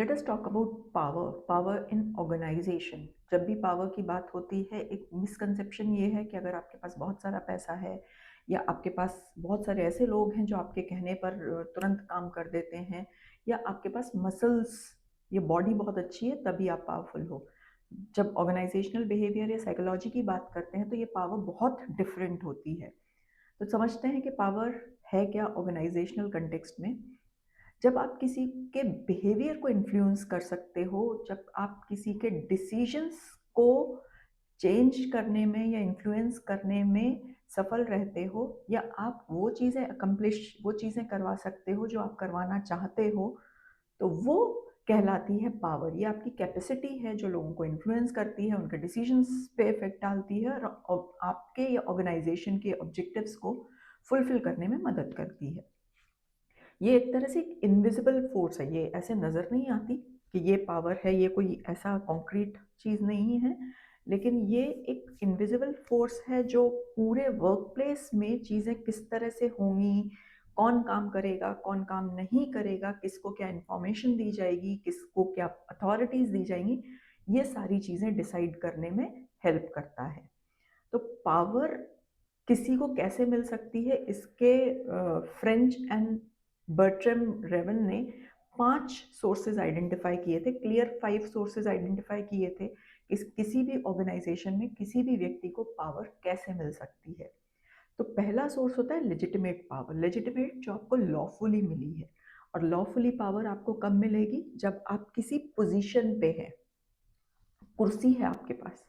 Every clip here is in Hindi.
Late us talk about power power in organization. जब भी पावर की बात होती है, एक मिसकंसेप्शन ये है कि अगर आपके पास बहुत सारा पैसा है या आपके पास बहुत सारे ऐसे लोग हैं जो आपके कहने पर तुरंत काम कर देते हैं, या आपके पास मसल्स, ये बॉडी बहुत अच्छी है, तभी आप पावरफुल हो। जब ऑर्गेनाइजेशनल बिहेवियर या साइकोलॉजी की बात करते हैं तो ये पावर बहुत डिफरेंट होती है। तो समझते हैं कि पावर है क्या ऑर्गेनाइजेशनल कंटेक्स्ट में। जब आप किसी के बिहेवियर को इन्फ्लुएंस कर सकते हो, जब आप किसी के डिसीजंस को चेंज करने में या इन्फ्लुएंस करने में सफल रहते हो, या आप वो चीज़ें करवा सकते हो जो आप करवाना चाहते हो, तो वो कहलाती है पावर। ये आपकी कैपेसिटी है जो लोगों को इन्फ्लुएंस करती है, उनके डिसीजंस पे इफेक्ट डालती है और आपके या ऑर्गेनाइजेशन के ऑब्जेक्टिव्स को फुलफिल करने में मदद करती है। ये एक तरह से एक इनविजिबल फोर्स है, ये ऐसे नज़र नहीं आती कि ये पावर है, ये कोई ऐसा कॉन्क्रीट चीज़ नहीं है, लेकिन ये एक इनविजिबल फोर्स है जो पूरे वर्क प्लेस में चीज़ें किस तरह से होंगी, कौन काम करेगा, कौन काम नहीं करेगा, किसको क्या इन्फॉर्मेशन दी जाएगी, किसको क्या अथॉरिटीज़ दी जाएंगी, ये सारी चीज़ें डिसाइड करने में हेल्प करता है। तो पावर किसी को कैसे मिल सकती है, इसके फ्रेंच एंड बर्ट्रम रेवन ने 5 सोर्सेज आइडेंटिफाई किए थे, क्लियर 5 सोर्सेज आइडेंटिफाई किए थे किसी भी ऑर्गेनाइजेशन में किसी भी व्यक्ति को पावर कैसे मिल सकती है। तो पहला सोर्स होता है लेजिटिमेट पावर, लेजिटिमेट जो आपको लॉफुली मिली है। और लॉफुली पावर आपको कब मिलेगी? जब आप किसी पोजीशन पे हैं, कुर्सी है आपके पास,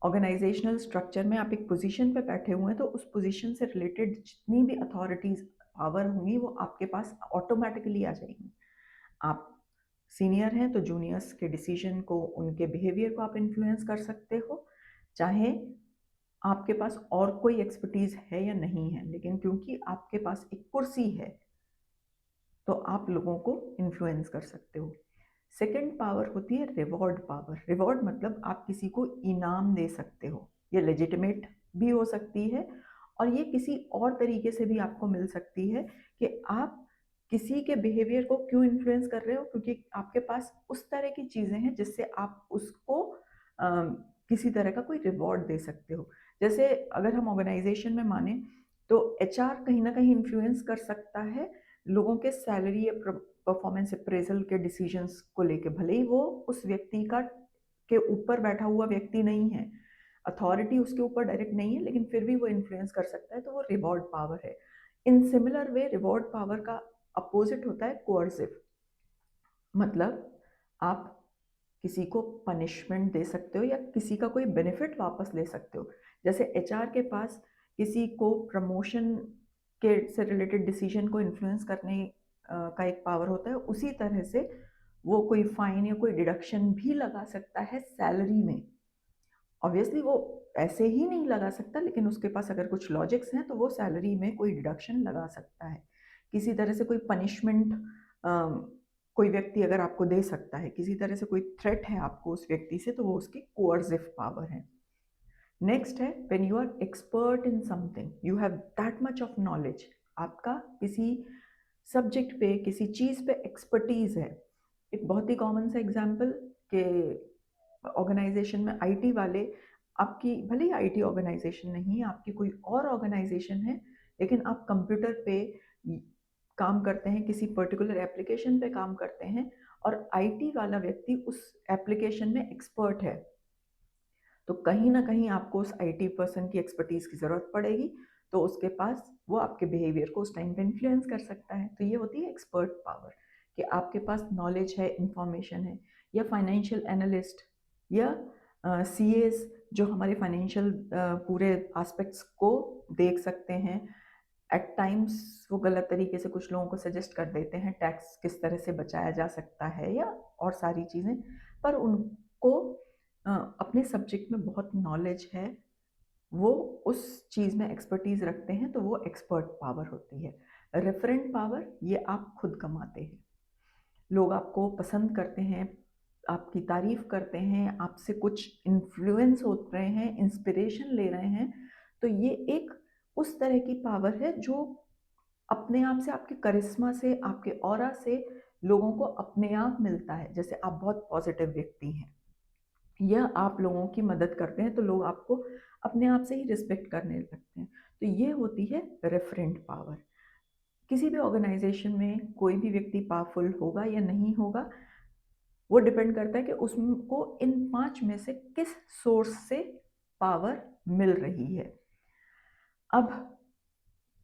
ऑर्गेनाइजेशनल स्ट्रक्चर में आप एक पोजीशन पे बैठे हुए हैं, तो उस पोजीशन से रिलेटेड जितनी भी अथॉरिटीज पावर होंगी वो आपके पास ऑटोमेटिकली आ जाएंगी। आप सीनियर हैं तो जूनियर्स के डिसीजन को, उनके बिहेवियर को आप इन्फ्लुएंस कर सकते हो, चाहे आपके पास और कोई एक्सपर्टीज है या नहीं है, लेकिन क्योंकि आपके पास एक कुर्सी है तो आप लोगों को इन्फ्लुएंस कर सकते हो। सेकेंड पावर होती है रिवॉर्ड पावर। रिवॉर्ड मतलब आप किसी को इनाम दे सकते हो। ये लेजिटिमेट भी हो सकती है और ये किसी और तरीके से भी आपको मिल सकती है कि आप किसी के बिहेवियर को क्यों इन्फ्लुएंस कर रहे हो, क्योंकि आपके पास उस तरह की चीज़ें हैं जिससे आप उसको किसी तरह का कोई रिवॉर्ड दे सकते हो। जैसे अगर हम ऑर्गेनाइजेशन में माने तो एचआर कहीं ना कहीं इन्फ्लुएंस कर सकता है लोगों के सैलरी या परफॉर्मेंस अप्रेजल के डिसीजंस को लेके, भले ही वो उस व्यक्ति का के ऊपर बैठा हुआ व्यक्ति नहीं है, अथॉरिटी उसके ऊपर डायरेक्ट नहीं है, लेकिन फिर भी वो इन्फ्लुएंस कर सकता है, तो वो रिवॉर्ड पावर है। In similar way reward power का अपोजिट होता है कोअर्सिव। मतलब आप किसी को पनिशमेंट दे सकते हो या किसी का कोई बेनिफिट वापस ले सकते हो। जैसे एचआर के पास किसी को प्रमोशन के से रिलेटेड डिसीजन को इन्फ्लुएंस करने का एक पावर होता है, उसी तरह से वो कोई फाइन या कोई डिडक्शन भी लगा सकता है सैलरी में। ऑब्वियसली वो ऐसे ही नहीं लगा सकता, लेकिन उसके पास अगर कुछ लॉजिक्स हैं तो वो सैलरी में कोई डिडक्शन लगा सकता है। किसी तरह से कोई पनिशमेंट कोई व्यक्ति अगर आपको दे सकता है, किसी तरह से कोई थ्रेट है आपको उस व्यक्ति से, तो वो उसकी कोअर्सिव पावर है। नेक्स्ट है when you are expert in something, you have that much of knowledge, आपका किसी सब्जेक्ट पे, किसी चीज़ पे एक्सपर्टीज है। एक बहुत ही कॉमन सा एग्जांपल के ऑर्गेनाइजेशन में आईटी वाले, आपकी भले ही आईटी ऑर्गेनाइजेशन नहीं है, आपकी कोई और ऑर्गेनाइजेशन है, लेकिन आप कंप्यूटर पे काम करते हैं, किसी पर्टिकुलर एप्लीकेशन पे काम करते हैं, और आईटी वाला व्यक्ति उस एप्लीकेशन में एक्सपर्ट है, तो कहीं ना कहीं आपको उस आईटी पर्सन की एक्सपर्टीज की ज़रूरत पड़ेगी, तो उसके पास वो आपके बिहेवियर को उस टाइम पे इन्फ्लुएंस कर सकता है। तो ये होती है एक्सपर्ट पावर, कि आपके पास नॉलेज है, इंफॉर्मेशन है। या फाइनेंशियल एनालिस्ट या सीएस जो हमारे फाइनेंशियल पूरे एस्पेक्ट्स को देख सकते हैं। एट टाइम्स वो गलत तरीके से कुछ लोगों को सजेस्ट कर देते हैं टैक्स किस तरह से बचाया जा सकता है या और सारी चीज़ें, पर उनको अपने सब्जेक्ट में बहुत नॉलेज है, वो उस चीज़ में एक्सपर्टीज रखते हैं, तो वो एक्सपर्ट पावर होती है। रेफरेंट पावर ये आप खुद कमाते हैं, लोग आपको पसंद करते हैं, आपकी तारीफ करते हैं, आपसे कुछ इन्फ्लुएंस हो रहे हैं, इंस्पिरेशन ले रहे हैं, तो ये एक उस तरह की पावर है जो अपने आप से, आपके करिश्मा से, आपके ऑरा से लोगों को अपने आप मिलता है। जैसे आप बहुत पॉजिटिव व्यक्ति हैं या आप लोगों की मदद करते हैं तो लोग आपको अपने आप से ही रिस्पेक्ट करने लगते हैं। तो ये होती है रेफरेंट पावर। किसी भी ऑर्गेनाइजेशन में कोई भी व्यक्ति पावरफुल होगा या नहीं होगा, वो डिपेंड करता है कि उसको इन 5 में से किस सोर्स से पावर मिल रही है। अब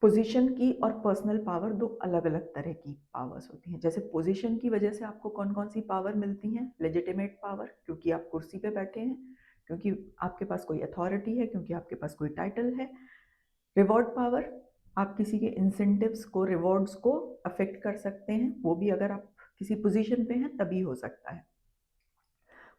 पोजीशन की और पर्सनल पावर दो अलग अलग तरह की पावर्स होती हैं। जैसे पोजीशन की वजह से आपको कौन कौन सी पावर मिलती हैं? लेजिटिमेट पावर, क्योंकि आप कुर्सी पे बैठे हैं, क्योंकि आपके पास कोई अथॉरिटी है, क्योंकि आपके पास कोई टाइटल है। रिवॉर्ड पावर, आप किसी के इंसेंटिव्स को, रिवॉर्ड्स को अफेक्ट कर सकते हैं, वो भी अगर आप किसी पोजीशन पे हैं तभी हो सकता है।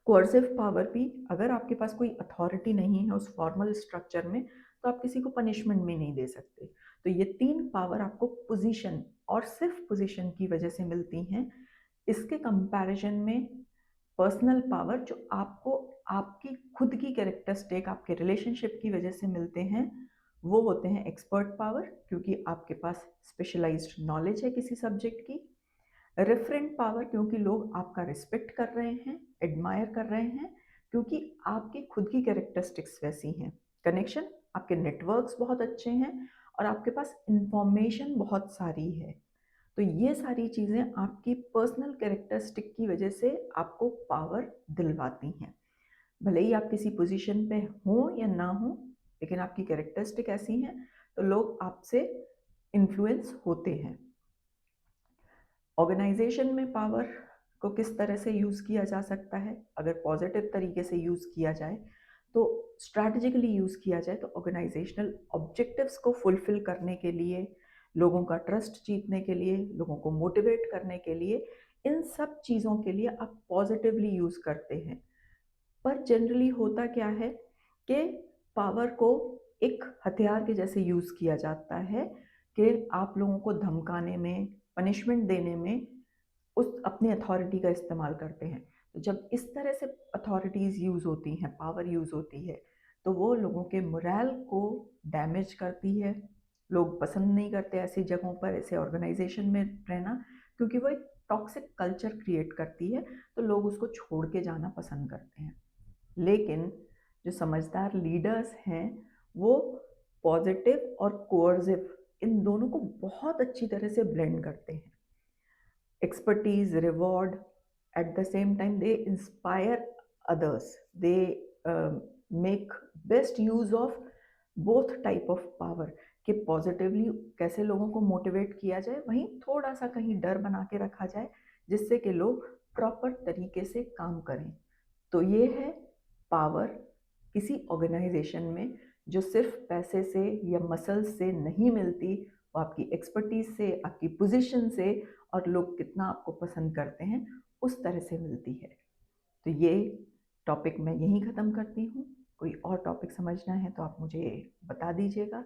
कोर्सिव पावर भी, अगर आपके पास कोई अथॉरिटी नहीं है उस फॉर्मल स्ट्रक्चर में, तो आप किसी को पनिशमेंट में नहीं दे सकते। तो ये 3 पावर आपको पोजीशन और सिर्फ पोजीशन की वजह से मिलती हैं। इसके कंपैरिजन में पर्सनल पावर जो आपको आपकी खुद की कैरेक्टरिस्टिक, आपके रिलेशनशिप की वजह से मिलते हैं, वो होते हैं एक्सपर्ट पावर, क्योंकि आपके पास स्पेशलाइज्ड नॉलेज है किसी सब्जेक्ट की। रेफरेंट पावर, क्योंकि लोग आपका रिस्पेक्ट कर रहे हैं, एडमायर कर रहे हैं, क्योंकि आपकी खुद की कैरेक्टरिस्टिक्स वैसी हैं। कनेक्शन, आपके नेटवर्क्स बहुत अच्छे हैं और आपके पास इंफॉर्मेशन बहुत सारी है। तो ये सारी चीज़ें आपकी पर्सनल कैरेक्टरिस्टिक की वजह से आपको पावर दिलवाती हैं। भले ही आप किसी पोजीशन पे हों या ना हों, लेकिन आपकी कैरेक्टरिस्टिक ऐसी हैं तो लोग आपसे इन्फ्लुएंस होते हैं। ऑर्गेनाइजेशन में पावर को किस तरह से यूज़ किया जा सकता है? अगर पॉजिटिव तरीके से यूज़ किया जाए, तो स्ट्रैटेजिकली यूज़ किया जाए, तो ऑर्गेनाइजेशनल ऑब्जेक्टिव्स को फुलफिल करने के लिए, लोगों का ट्रस्ट जीतने के लिए, लोगों को मोटिवेट करने के लिए, इन सब चीज़ों के लिए आप पॉजिटिवली यूज़ करते हैं। पर जनरली होता क्या है कि पावर को एक हथियार के जैसे यूज़ किया जाता है कि आप लोगों को धमकाने में, पनिशमेंट देने में उस अपनी अथॉरिटी का इस्तेमाल करते हैं। तो जब इस तरह से अथॉरिटीज़ यूज़ होती हैं, पावर यूज़ होती है, तो वो लोगों के मोरल को डैमेज करती है। लोग पसंद नहीं करते ऐसी जगहों पर, ऐसे ऑर्गेनाइजेशन में रहना, क्योंकि वो एक टॉक्सिक कल्चर क्रिएट करती है, तो लोग उसको छोड़ के जाना पसंद करते हैं। लेकिन जो समझदार लीडर्स हैं, वो पॉजिटिव और कोअर्सिव इन दोनों को बहुत अच्छी तरह से ब्लेंड करते हैं। expertise, reward, at the same time they inspire others, they make best use of both type of power, कि पॉजिटिवली कैसे लोगों को मोटिवेट किया जाए, वहीं थोड़ा सा कहीं डर बना के रखा जाए जिससे कि लोग प्रॉपर तरीके से काम करें। तो ये है पावर किसी ऑर्गेनाइजेशन में, जो सिर्फ पैसे से या मसल्स से नहीं मिलती, वो आपकी एक्सपर्टीज से, आपकी पोजीशन से और लोग कितना आपको पसंद करते हैं उस तरह से मिलती है। तो ये टॉपिक मैं यहीं ख़त्म करती हूँ। कोई और टॉपिक समझना है तो आप मुझे बता दीजिएगा।